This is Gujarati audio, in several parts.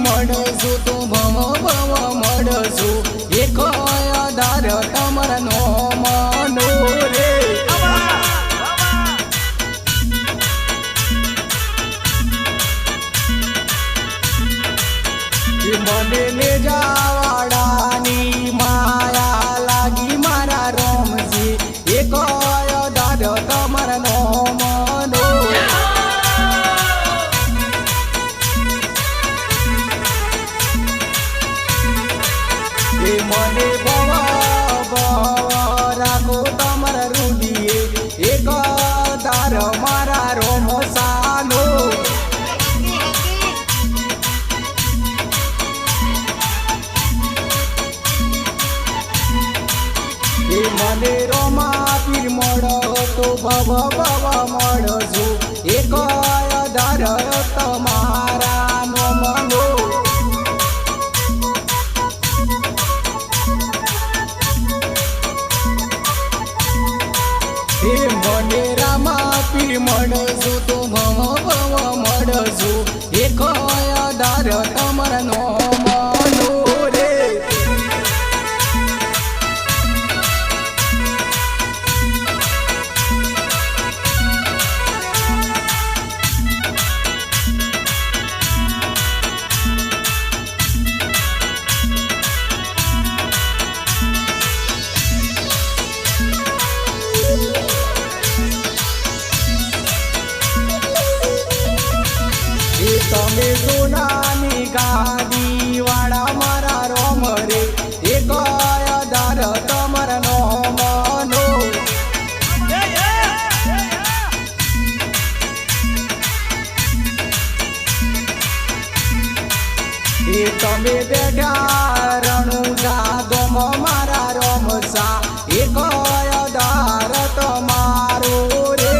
મળશું તું ભવ ભવ મળશું એક આધાર તમારા નો મનો રે મને લે જાવાડાની માયા લાગી મારા રોમજી એક આધાર તમારા નો મનો મને ભવ ભવ રાખો તમારા રૂડીએ એક આધાર મારા રોમ સાનો મને રોમા પીર મળો તો ભવ ભવ મળશું એક આધાર તમારા નો મનો મને રામા પીર મળશું તો ભવ ભવ મળશું એક આધાર તમારા નો મનો રે તમે સોનાની ગાદી વાળા મારા રોમ રે એક આધાર તમારા નો મનો તમે બેઠા રણુજા દોમ મારા રોમ સા એક આધાર તમારો રે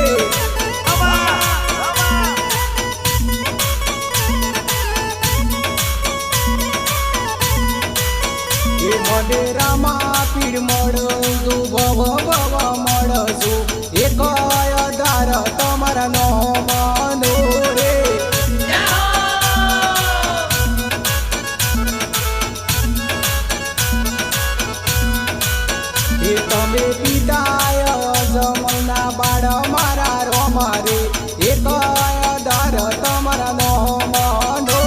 મને રામા પીર મળશું ભવ ભવ મળશું એક આધાર તમારા નો મનો રે તમે પિતાય જમના બાળ મારા રોમ રે એક આધાર તમારા નો મનો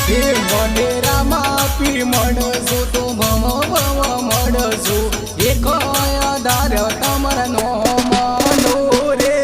મને રામા પીર મળશું તો ભવ ભવ મળશું એક આધાર તમારા નો મનો રે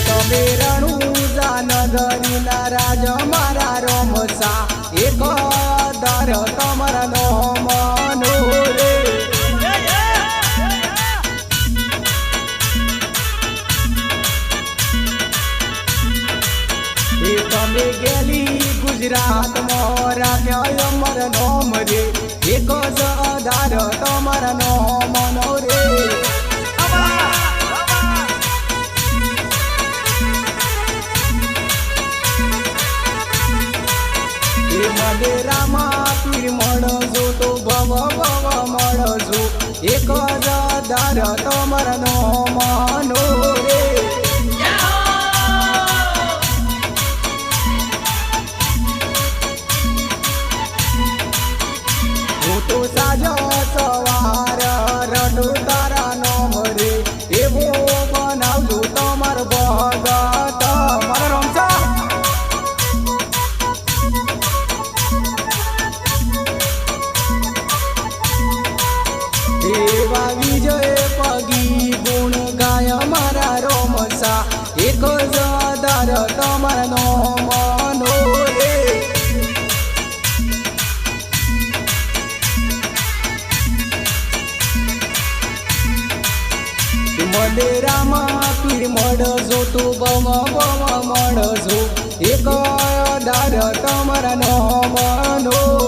તમે રણુજા નગરીના રાજ મારા રોમસા એક આધાર તમારા નો મનો રે તમે ગેલી ગુજરાતમાં રાખ્યા અમર નોમ રે એક જ આધાર તમારા નો મનો રે મને રામા પીર મળજો તો ભવ ભવ મળજો એક જ આધાર તમારા નો મનો રે હું તો સાજા સવાર રડો તારા નોમ રે એવો બનાવજો તમાર ભગત મારા રમસા વિજય પગી ગુણ ગાય મારા રોમ મંદિરામાં પીર મળજો તો ભવ ભવ મળજો એક આધાર તમારા નામનો